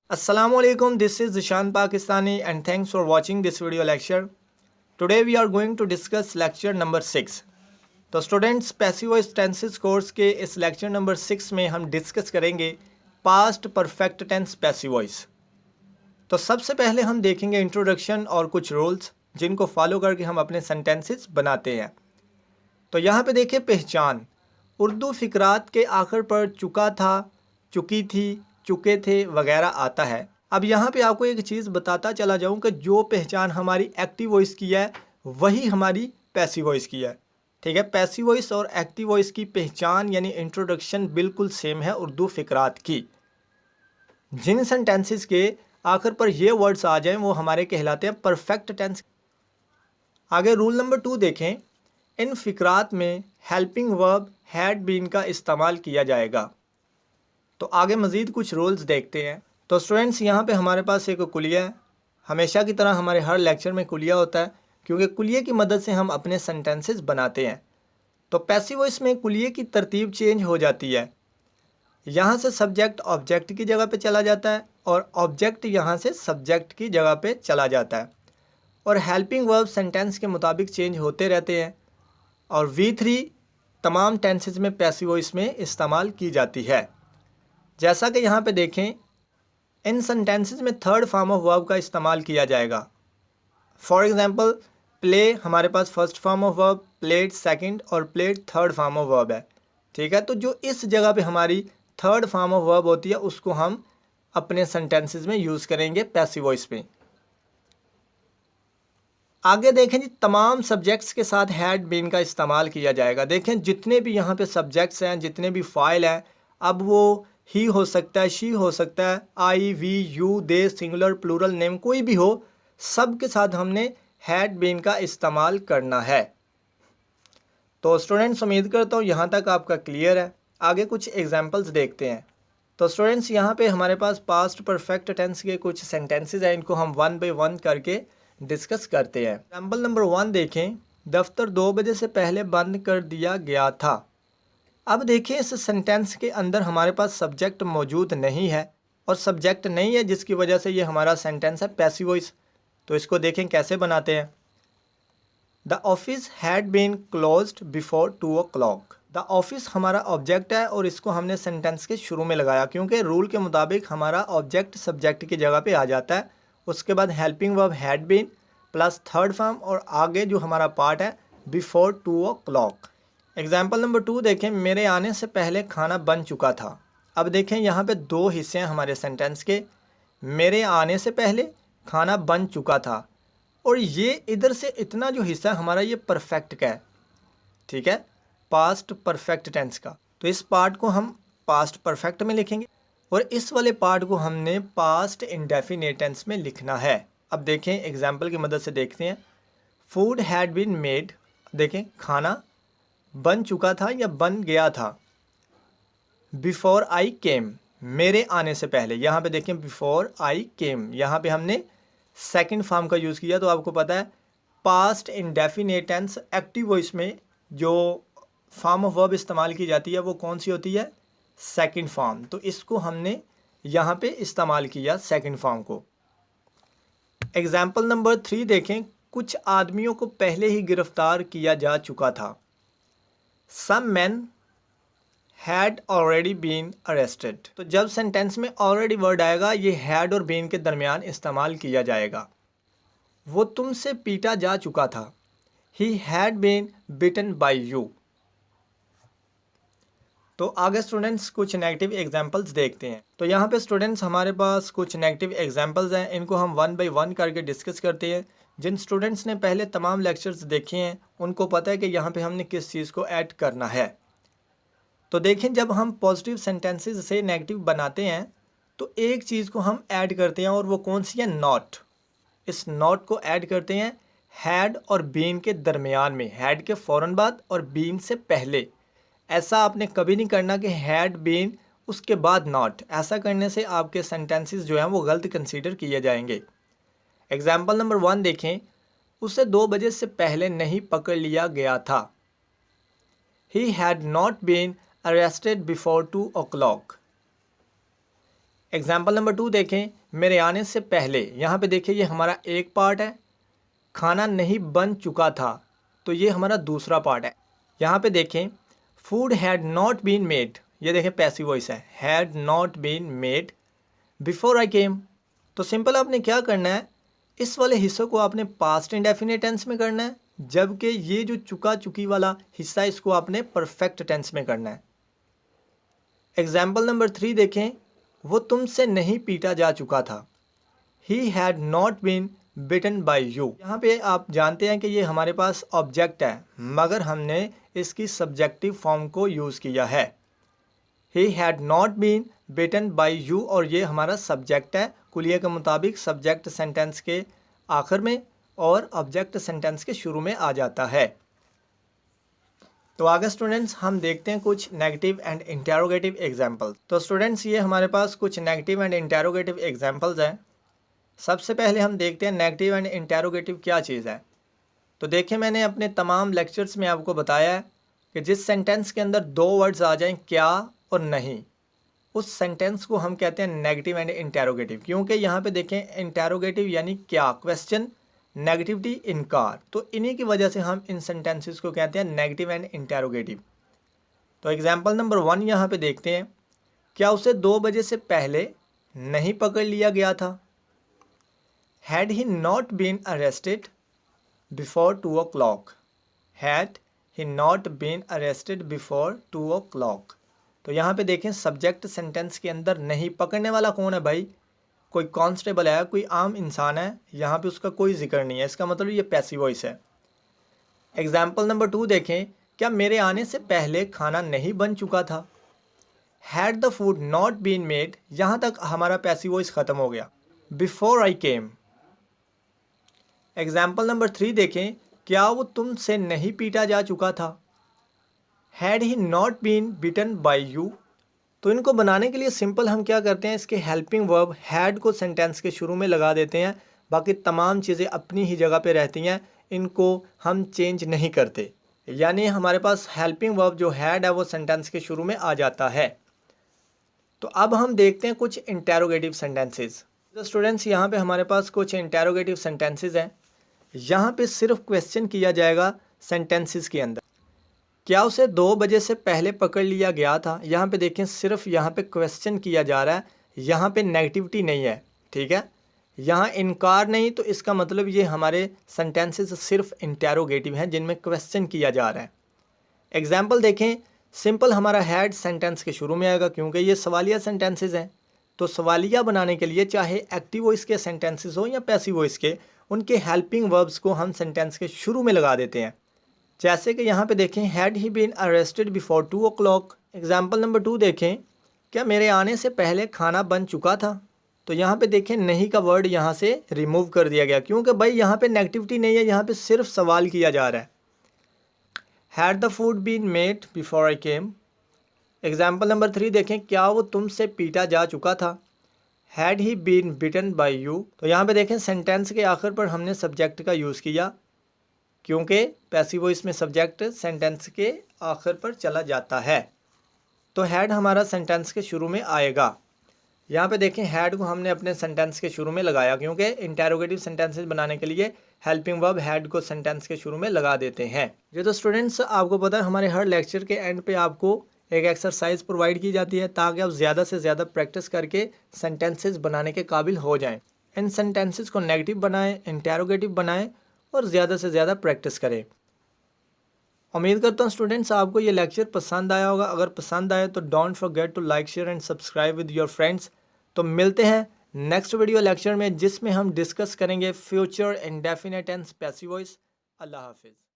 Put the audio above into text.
Assalamualaikum, this is Zishan Pakistani and thanks for watching this video lecture. Today we are going to discuss lecture number 6. तो students passive voice tenses course के इस lecture number 6 में हम discuss करेंगे past perfect tense passive voice. तो सबसे पहले हम देखेंगे इंट्रोडक्शन और कुछ रूल्स जिनको फॉलो करके हम अपने सेंटेंसेस बनाते हैं। तो यहाँ पे देखिए पहचान, उर्दू फ़िक्रात के आखिर पर चुका था, चुकी थी, चुके थे वगैरह आता है। अब यहाँ पे आपको एक चीज़ बताता चला जाऊँ कि जो पहचान हमारी एक्टिव वॉइस की है वही हमारी पैसिव वॉइस की है। ठीक है, पैसिव वॉइस और एक्टिव वॉइस की पहचान यानी इंट्रोडक्शन बिल्कुल सेम है उर्दू फ़िक्रात की। जिन सेंटेंसेस के आखिर पर ये वर्ड्स आ जाएं वो हमारे कहलाते हैं परफेक्ट टेंस। आगे रूल नंबर 2 देखें, इन फ़िक्रात में हेल्पिंग वर्ब हैड बीन का इस्तेमाल किया जाएगा। तो आगे मज़ीद कुछ रूल्स देखते हैं। तो स्टूडेंट्स यहाँ पे हमारे पास एक कुलिया है। हमेशा की तरह हमारे हर लेक्चर में कुलिया होता है क्योंकि कुलिये की मदद से हम अपने सेंटेंसेस बनाते हैं। तो पैसिव वॉइस में कुलिये की तरतीब चेंज हो जाती है। यहाँ से सब्जेक्ट ऑब्जेक्ट की जगह पे चला जाता है और ऑब्जेक्ट यहाँ से सब्जेक्ट की जगह पे चला जाता है और हेल्पिंग वर्ब सेंटेंस के मुताबिक चेंज होते रहते हैं और V3 तमाम टेंसेस में पैसिव वॉइस में इस्तेमाल की जाती है। जैसा कि यहाँ पे देखें, इन सेंटेंसेस में थर्ड फॉर्म ऑफ वर्ब का इस्तेमाल किया जाएगा। फॉर एग्जांपल प्ले हमारे पास first form of verb, played second और played third form of verb है। ठीक है, तो जो इस जगह पे हमारी थर्ड फॉर्म ऑफ वर्ब होती है उसको हम अपने सेंटेंसेस में यूज़ करेंगे पैसिव वॉइस में। आगे देखें जी, तमाम सब्जेक्ट्स के साथ हैड बीन का इस्तेमाल किया जाएगा। देखें जितने भी यहाँ पे सब्जेक्ट्स हैं, जितने भी फाइल हैं, अब वो ही हो सकता है, शी हो सकता है, I, we, you, they, singular, plural, name कोई भी हो, सब के साथ हमने हैड बीन का इस्तेमाल करना है। तो स्टूडेंट्स उम्मीद करता हूँ यहाँ तक आपका क्लियर है। आगे कुछ एग्जांपल्स देखते हैं। तो स्टूडेंट्स यहाँ पे हमारे पास पास्ट परफेक्ट टेंस के कुछ सेंटेंसेस हैं, इनको हम वन बाय वन करके डिस्कस करते हैं। एग्जाम्पल नंबर 1 देखें, दफ्तर 2 बजे से पहले बंद कर दिया गया था। अब देखिए इस सेंटेंस के अंदर हमारे पास सब्जेक्ट मौजूद नहीं है और सब्जेक्ट नहीं है जिसकी वजह से ये हमारा सेंटेंस है पैसिव वॉइस। तो इसको देखें कैसे बनाते हैं। The office had been closed before 2 o'clock। The office हमारा ऑब्जेक्ट है और इसको हमने सेंटेंस के शुरू में लगाया क्योंकि रूल के मुताबिक हमारा ऑब्जेक्ट सब्जेक्ट की जगह पे आ जाता है। उसके बाद helping verb had been plus third form और आगे जो हमारा पार्ट है बिफोर 2 o'clock। एग्जाम्पल नंबर 2 देखें, मेरे आने से पहले खाना बन चुका था। अब देखें यहाँ पे दो हिस्से हैं हमारे सेंटेंस के, मेरे आने से पहले खाना बन चुका था और ये इधर से इतना जो हिस्सा हमारा ये परफेक्ट का है। ठीक है, पास्ट परफेक्ट टेंस का। तो इस पार्ट को हम पास्ट परफेक्ट में लिखेंगे और इस वाले पार्ट को हमने पास्ट इंडेफिनिट टेंस में लिखना है। अब देखें एग्जाम्पल की मदद से देखते हैं। फूड हैड बीन मेड, देखें खाना बन चुका था या बन गया था। बिफोर आई केम, मेरे आने से पहले, यहाँ पे देखें बिफोर आई केम, यहाँ पे हमने सेकंड फॉर्म का यूज़ किया। तो आपको पता है past indefinite tense active voice में जो फॉर्म ऑफ वर्ब इस्तेमाल की जाती है वो कौन सी होती है, सेकंड फॉर्म। तो इसको हमने यहाँ पे इस्तेमाल किया सेकंड फॉर्म को। एग्जाम्पल नंबर 3 देखें, कुछ आदमियों को पहले ही गिरफ्तार किया जा चुका था। Some men had already been arrested। तो जब सेंटेंस में already वर्ड आएगा ये had और been के दरमियान इस्तेमाल किया जाएगा। वो तुमसे पीटा जा चुका था। He had been beaten by you। तो आगे स्टूडेंट्स कुछ नेगेटिव एग्जांपल्स देखते हैं। तो यहाँ पे स्टूडेंट्स हमारे पास कुछ नेगेटिव एग्जांपल्स हैं, इनको हम वन बाय वन करके डिस्कस करते हैं। जिन स्टूडेंट्स ने पहले तमाम लेक्चर्स देखे हैं उनको पता है कि यहाँ पे हमने किस चीज़ को ऐड करना है। तो देखें जब हम पॉजिटिव सेंटेंसेस से नेगेटिव बनाते हैं तो एक चीज़ को हम ऐड करते हैं और वो कौन सी है, नॉट। इस नॉट को ऐड करते हैं हैड और बीन के दरमियान में, हैड के फ़ौरन बाद और बीन से पहले। ऐसा आपने कभी नहीं करना कि हैड बीन उसके बाद नॉट। ऐसा करने से आपके सेंटेंसेस जो हैं वो गलत कंसीडर किए जाएंगे। एग्जाम्पल नंबर 1 देखें, उसे 2 बजे से पहले नहीं पकड़ लिया गया था। He had not been arrested before 2 o'clock। Example number 2 देखें, मेरे आने से पहले। यहाँ पे देखिए ये हमारा एक पार्ट है, खाना नहीं बन चुका था, तो ये हमारा दूसरा पार्ट है। यहाँ पे देखें food had not been made, ये देखें पैसिव वॉइस है, had not been made before I came. तो सिंपल आपने क्या करना है, इस वाले हिस्से को आपने पास्ट इंडेफिनिट टेंस में करना है, जबकि ये जो चुका चुकी वाला हिस्सा है इसको आपने परफेक्ट टेंस में करना है। एग्जाम्पल नंबर 3 देखें, वो तुमसे नहीं पीटा जा चुका था, he had not been beaten by you. यहाँ पे आप जानते हैं कि ये हमारे पास ऑब्जेक्ट है, मगर हमने इसकी सब्जेक्टिव फॉर्म को यूज़ किया है। He had not been beaten by you, और ये हमारा सब्जेक्ट है। कुलिये के मुताबिक सब्जेक्ट सेंटेंस के आखिर में और ऑब्जेक्ट सेंटेंस के शुरू में आ जाता है। तो आगे स्टूडेंट्स हम देखते हैं कुछ नेगेटिव एंड इंटेरोगेटिव एग्जाम्पल। तो स्टूडेंट्स ये हमारे पास कुछ नेगेटिव एंड इंटेरोगेटिव एग्जाम्पल्स हैं। सबसे पहले हम देखते हैं नेगेटिव एंड इंटेरोगेटिव क्या चीज़ है। तो देखिए मैंने अपने तमाम लेक्चर्स में आपको बताया है कि जिस सेंटेंस के अंदर दो वर्ड्स आ जाएं क्या और नहीं, उस सेंटेंस को हम कहते हैं नेगेटिव एंड इंटेरोगेटिव। क्योंकि यहाँ पे देखें इंटेरोगेटिव यानी क्या, क्वेश्चन, नेगेटिविटी इनकार, तो इन्हीं की वजह से हम इन सेंटेंसेस को कहते हैं नेगेटिव एंड इंटेरोगेटिव। तो एग्जांपल नंबर 1 यहाँ पे देखते हैं, क्या उसे 2 बजे से पहले नहीं पकड़ लिया गया था, had he not been arrested before 2 o'clock, had he not been arrested before 2 o'clock। तो यहाँ पे देखें सब्जेक्ट सेंटेंस के अंदर नहीं, पकड़ने वाला कौन है भाई, कोई कांस्टेबल है, कोई आम इंसान है, यहाँ पे उसका कोई जिक्र नहीं है, इसका मतलब ये पैसिव वॉइस है। एग्जाम्पल नंबर 2 देखें, क्या मेरे आने से पहले खाना नहीं बन चुका था, had the food not been made, यहाँ तक हमारा पैसिव वॉइस ख़त्म हो गया। Before I came. Example number 3 देखें, क्या वो तुमसे नहीं पीटा जा चुका था, had he not been beaten by you. तो इनको बनाने के लिए सिंपल हम क्या करते हैं, इसके हेल्पिंग वर्ब हैड को सेंटेंस के शुरू में लगा देते हैं, बाकी तमाम चीज़ें अपनी ही जगह पे रहती हैं, इनको हम चेंज नहीं करते। यानी हमारे पास हेल्पिंग वर्ब जो हैड है वो सेंटेंस के शुरू में आ जाता है। तो अब हम देखते हैं कुछ इंटेरोगेटिव सेंटेंसेस। तो स्टूडेंट्स यहाँ पे हमारे पास कुछ इंटेरोगेटिव सेंटेंसेस हैं। यहाँ पे सिर्फ क्वेश्चन किया जाएगा सेंटेंसेस के अंदर, क्या उसे 2 बजे से पहले पकड़ लिया गया था। यहाँ पे देखें सिर्फ यहाँ पे क्वेश्चन किया जा रहा है, यहाँ पे नेगेटिविटी नहीं है, ठीक है, यहाँ इनकार नहीं, तो इसका मतलब ये हमारे सेंटेंसेस सिर्फ इंटेरोगेटिव हैं जिनमें क्वेश्चन किया जा रहा है। एग्जाम्पल देखें, सिंपल हमारा हैड सेंटेंस के शुरू में आएगा क्योंकि ये सवालिया सेंटेंसेस हैं। तो सवालिया बनाने के लिए चाहे एक्टिव वॉइस के सेंटेंसेस हो या पैसिव वॉइस के, उनके हेल्पिंग वर्ब्स को हम सेंटेंस के शुरू में लगा देते हैं। जैसे कि यहाँ पे देखें, had he been arrested before 2 o'clock। Example number 2 देखें, क्या मेरे आने से पहले खाना बन चुका था। तो यहाँ पे देखें नहीं का वर्ड यहाँ से रिमूव कर दिया गया क्योंकि भाई यहाँ पे नेगेटिविटी नहीं है, यहाँ पे सिर्फ सवाल किया जा रहा है। Had the food been made before I came. Example number 3 देखें, क्या वो तुमसे पीटा जा चुका था, had he been beaten by you. तो यहाँ पे देखें सेंटेंस के आखिर पर हमने सब्जेक्ट का यूज़ किया क्योंकि पैसिव वॉइस में सब्जेक्ट सेंटेंस के आखिर पर चला जाता है, तो हैड हमारा सेंटेंस के शुरू में आएगा। यहाँ पे देखें हैड को हमने अपने सेंटेंस के शुरू में लगाया क्योंकि इंटेरोगेटिव सेंटेंसेस बनाने के लिए हेल्पिंग वर्ब हैड को सेंटेंस के शुरू में लगा देते हैं। ये तो स्टूडेंट्स आपको पता है हमारे हर लेक्चर के एंड पे आपको एक एक्सरसाइज प्रोवाइड की जाती है ताकि आप ज़्यादा से ज़्यादा प्रैक्टिस करके सेंटेंसेस बनाने के काबिल हो जाएं। इन सेंटेंसेस को नेगेटिव बनाएं, इंटेरोगेटिव बनाएं और ज़्यादा से ज़्यादा प्रैक्टिस करें। उम्मीद करता हूँ स्टूडेंट्स आपको ये लेक्चर पसंद आया होगा। अगर पसंद आए तो don't forget to like, share and subscribe with your friends. तो मिलते हैं नेक्स्ट वीडियो लेक्चर में जिसमें हम डिस्कस करेंगे future indefinite tense passive voice. अल्लाह हाफिज़।